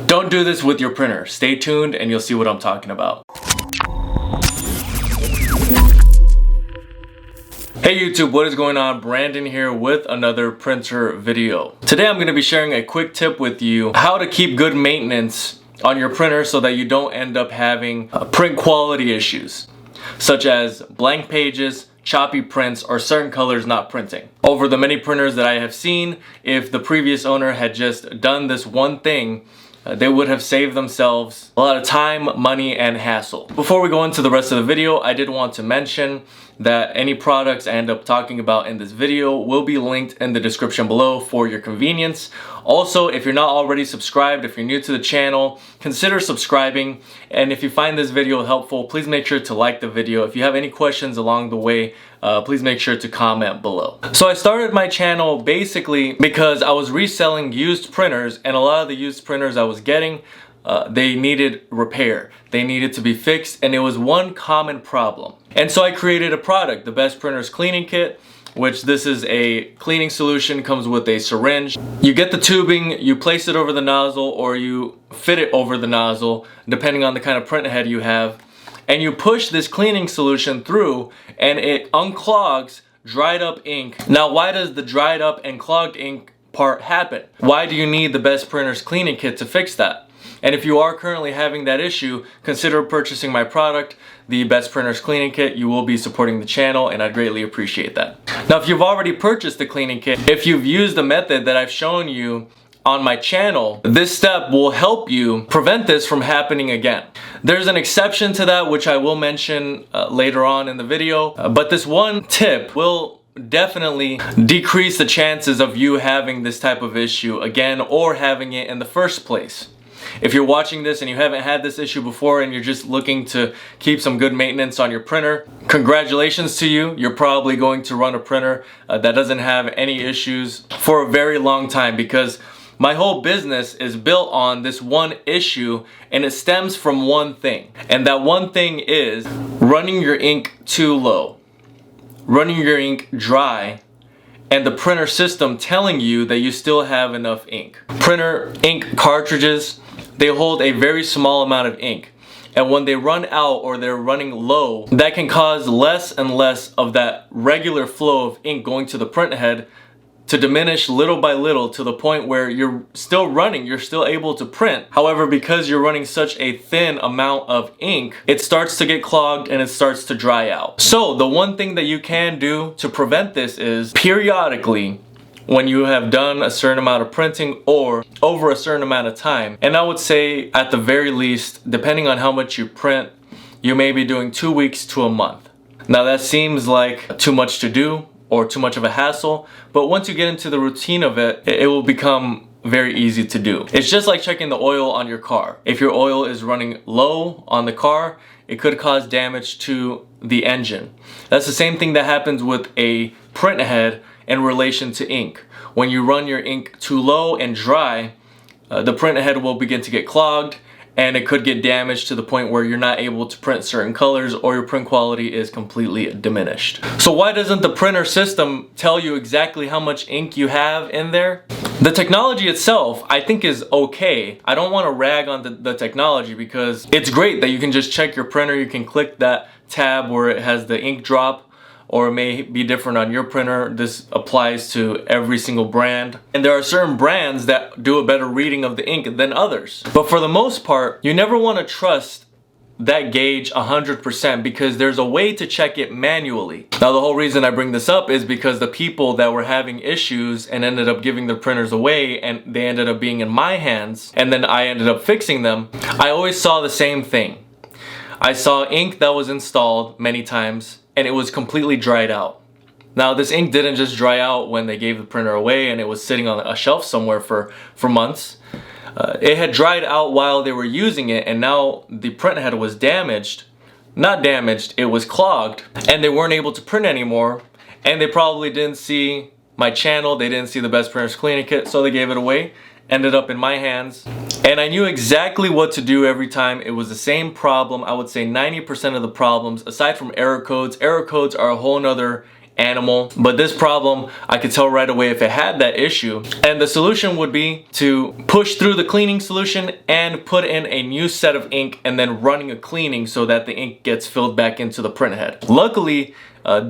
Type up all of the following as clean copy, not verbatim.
Don't do this with your printer. Stay tuned and you'll see what I'm talking about. Hey YouTube, what is going on? Brandon here with another printer video. Today I'm going to be sharing a quick tip with you how to keep good maintenance on your printer so that you don't end up having print quality issues, such as blank pages, choppy prints, or certain colors not printing. Over the many printers that I have seen, if the previous owner had just done this one thing, they would have saved themselves a lot of time, money, and hassle. Before we go into the rest of the video, I did want to mention that any products I end up talking about in this video will be linked in the description below for your convenience. Also, if you're not already subscribed, if you're new to the channel, consider subscribing. And if you find this video helpful, please make sure to like the video. If you have any questions along the way, please make sure to comment below. So I started my channel basically because I was reselling used printers, and a lot of the used printers I was getting, they needed repair. They needed to be fixed, and it was one common problem. And so I created a product, the Best Printers Cleaning Kit, which this is a cleaning solution, comes with a syringe. You get the tubing, you place it over the nozzle, or you fit it over the nozzle, depending on the kind of print head you have. And you push this cleaning solution through, and it unclogs dried up ink. Now, why does the dried up and clogged ink part happen? Why do you need the Best Printers Cleaning Kit to fix that? And if you are currently having that issue, consider purchasing my product, the Best Printers Cleaning Kit. You will be supporting the channel, and I'd greatly appreciate that. Now, if you've already purchased the cleaning kit, if you've used the method that I've shown you on my channel, this step will help you prevent this from happening again. There's an exception to that, which I will mention later on in the video, but this one tip will definitely decrease the chances of you having this type of issue again, or having it in the first place. If you're watching this and you haven't had this issue before and you're just looking to keep some good maintenance on your printer, congratulations to you. You're probably going to run a printer that doesn't have any issues for a very long time, because my whole business is built on this one issue, and it stems from one thing. And that one thing is running your ink too low, running your ink dry, and the printer system telling you that you still have enough ink. Printer ink cartridges, they hold a very small amount of ink. And when they run out or they're running low, that can cause less and less of that regular flow of ink going to the print head to diminish little by little, to the point where you're still running, you're still able to print. However, because you're running such a thin amount of ink, it starts to get clogged and it starts to dry out. So the one thing that you can do to prevent this is periodically, when you have done a certain amount of printing or over a certain amount of time, and I would say at the very least, depending on how much you print, you may be doing 2 weeks to a month. Now that seems like too much to do or too much of a hassle, but once you get into the routine of it, it will become very easy to do. It's just like checking the oil on your car. If your oil is running low on the car, it could cause damage to the engine. That's the same thing that happens with a print head in relation to ink. When you run your ink too low and dry, the print head will begin to get clogged, and it could get damaged to the point where you're not able to print certain colors, or your print quality is completely diminished. So why doesn't the printer system tell you exactly how much ink you have in there? The technology itself, I think, is okay. I don't want to rag on the technology, because it's great that you can just check your printer. You can click that tab where it has the ink drop, or it may be different on your printer. This applies to every single brand. And there are certain brands that do a better reading of the ink than others. But for the most part, you never want to trust that gauge 100%, because there's a way to check it manually. Now, the whole reason I bring this up is because the people that were having issues and ended up giving their printers away, and they ended up being in my hands, and then I ended up fixing them, I always saw the same thing. I saw ink that was installed many times, and it was completely dried out. Now, this ink didn't just dry out when they gave the printer away and it was sitting on a shelf somewhere for months. It had dried out while they were using it, and now the print head was damaged. Not damaged, it was clogged, and they weren't able to print anymore, and they probably didn't see my channel, they didn't see the Best Printers Cleaning Kit, so they gave it away. Ended up in my hands, and I knew exactly what to do every time. It was the same problem. I would say 90% of the problems, aside from error codes are a whole nother animal. But this problem, I could tell right away if it had that issue. And the solution would be to push through the cleaning solution and put in a new set of ink and then running a cleaning so that the ink gets filled back into the print head. Luckily,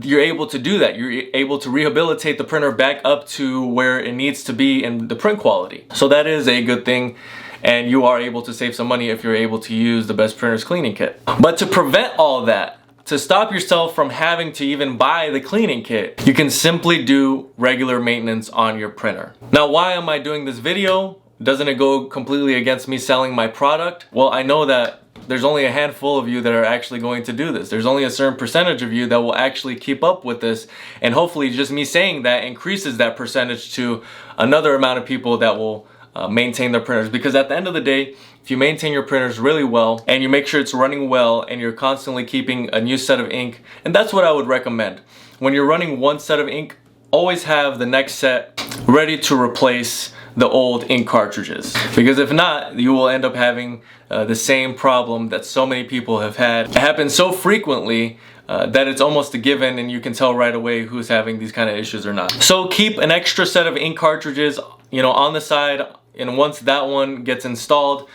you're able to do that. You're able to rehabilitate the printer back up to where it needs to be in the print quality. So that is a good thing, and you are able to save some money if you're able to use the Best Printers cleaning kit. But to prevent all that, to stop yourself from having to even buy the cleaning kit, you can simply do regular maintenance on your printer. Now, why am I doing this video? Doesn't it go completely against me selling my product? Well, I know that there's only a handful of you that are actually going to do this. There's only a certain percentage of you that will actually keep up with this, and hopefully just me saying that increases that percentage to another amount of people that will maintain their printers. Because at the end of the day, if you maintain your printers really well and you make sure it's running well and you're constantly keeping a new set of ink, and that's what I would recommend. When you're running one set of ink, always have the next set ready to replace the old ink cartridges, because if not, you will end up having the same problem that so many people have had. It happens so frequently that it's almost a given, and you can tell right away who's having these kind of issues or not. So keep an extra set of ink cartridges, on the side, and once that one gets installed,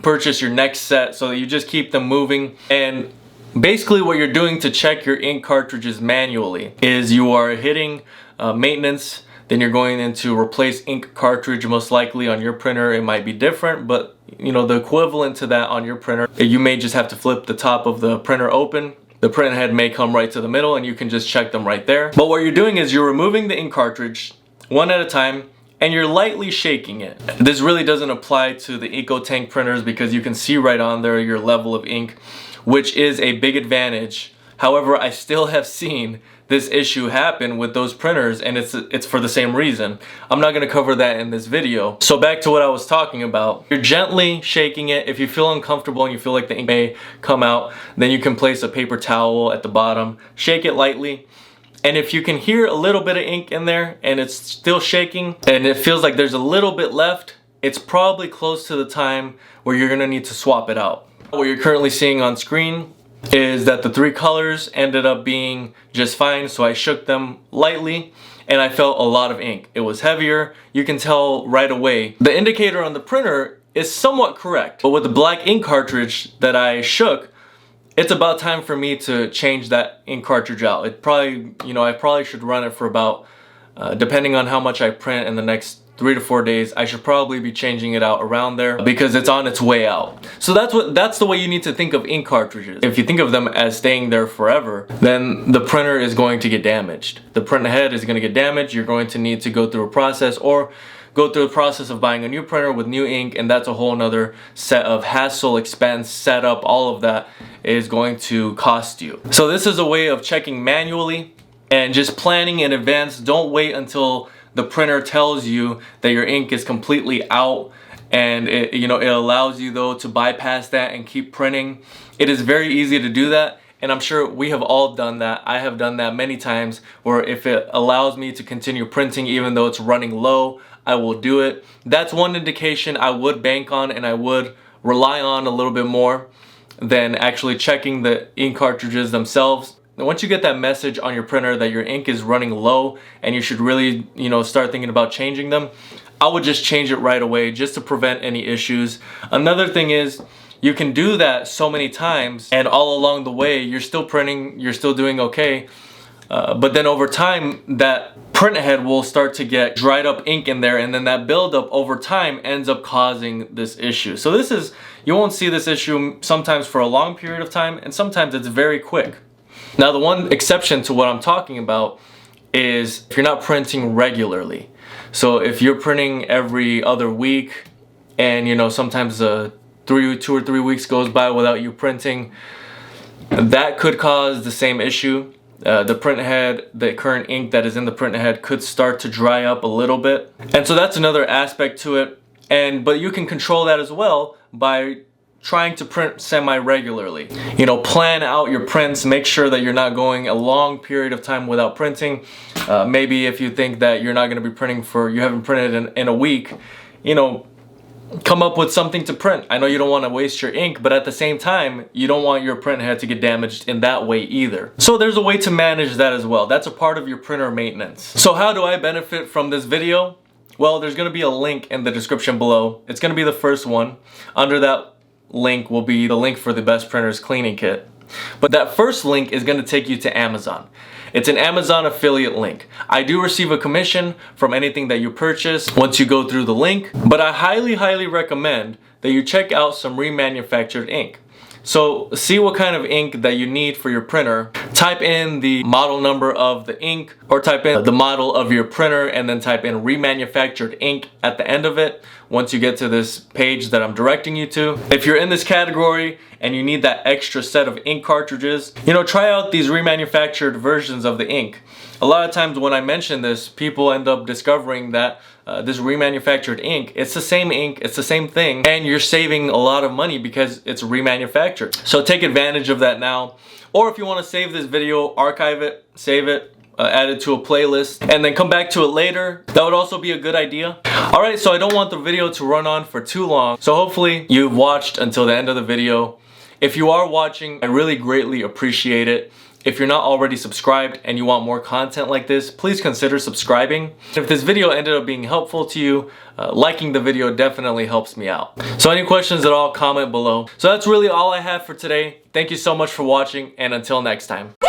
purchase your next set so that you just keep them moving. And basically what you're doing to check your ink cartridges manually is you are hitting maintenance, then you're going in to replace ink cartridge. Most likely on your printer it might be different, but the equivalent to that on your printer, you may just have to flip the top of the printer open. The print head may come right to the middle and you can just check them right there. But what you're doing is you're removing the ink cartridge one at a time and you're lightly shaking it. This really doesn't apply to the EcoTank printers because you can see right on there your level of ink, which is a big advantage. However, I still have seen this issue happen with those printers, and it's for the same reason. I'm not going to cover that in this video. So back to what I was talking about. You're gently shaking it. If you feel uncomfortable and you feel like the ink may come out, then you can place a paper towel at the bottom, shake it lightly. And if you can hear a little bit of ink in there and it's still shaking and it feels like there's a little bit left, it's probably close to the time where you're going to need to swap it out. What you're currently seeing on screen is that the three colors ended up being just fine, so I shook them lightly and I felt a lot of ink. It was heavier. You can tell right away. The indicator on the printer is somewhat correct, but with the black ink cartridge that I shook, it's about time for me to change that ink cartridge out. It probably, I probably should run it for about, depending on how much I print in the next 3 to 4 days, I should probably be changing it out around there because it's on its way out. So that's the way you need to think of ink cartridges. If you think of them as staying there forever, then the printer is going to get damaged. The print head is going to get damaged. You're going to need to go through a process or go through the process of buying a new printer with new ink, and that's a whole nother set of hassle, expense, setup, all of that is going to cost you. So this is a way of checking manually and just planning in advance. Don't wait until the printer tells you that your ink is completely out, and it allows you though to bypass that and keep printing. It is very easy to do that, and I'm sure we have all done that. I have done that many times, where if it allows me to continue printing even though it's running low, I will do it. That's one indication I would bank on and I would rely on a little bit more than actually checking the ink cartridges themselves. And once you get that message on your printer that your ink is running low and you should really, start thinking about changing them, I would just change it right away just to prevent any issues. Another thing is, you can do that so many times and all along the way you're still printing, you're still doing okay. But then over time, that print head will start to get dried up ink in there, and then that buildup over time ends up causing this issue. So you won't see this issue sometimes for a long period of time, and sometimes it's very quick. Now, the one exception to what I'm talking about is if you're not printing regularly. So if you're printing every other week, and sometimes 2 or 3 weeks goes by without you printing, that could cause the same issue. The print head, the current ink that is in the print head could start to dry up a little bit. And so that's another aspect to it. But you can control that as well by trying to print semi-regularly. Plan out your prints, make sure that you're not going a long period of time without printing. Maybe if you think that you're not going to be printing you haven't printed in a week, come up with something to print. I know you don't want to waste your ink, but at the same time, you don't want your print head to get damaged in that way either. So there's a way to manage that as well. That's a part of your printer maintenance. So how do I benefit from this video? Well, there's going to be a link in the description below. It's going to be the first one. Under that link will be the link for the Best Printers cleaning kit. But that first link is going to take you to Amazon. It's an Amazon affiliate link. I do receive a commission from anything that you purchase once you go through the link, but I highly recommend that you check out some remanufactured ink. So see what kind of ink that you need for your printer. Type in the model number of the ink, or type in the model of your printer and then type in remanufactured ink at the end of it once you get to this page that I'm directing you to. If you're in this category and you need that extra set of ink cartridges, try out these remanufactured versions of the ink. A lot of times when I mention this, people end up discovering that this remanufactured ink, it's the same ink, it's the same thing, and you're saving a lot of money because it's remanufactured. So take advantage of that now. Or if you want to save this video, archive it, save it, add it to a playlist, and then come back to it later. That would also be a good idea. Alright, so I don't want the video to run on for too long, so hopefully you've watched until the end of the video. If you are watching, I really greatly appreciate it. If you're not already subscribed and you want more content like this, please consider subscribing. If this video ended up being helpful to you, liking the video definitely helps me out. So any questions at all, comment below. So that's really all I have for today. Thank you so much for watching, and until next time.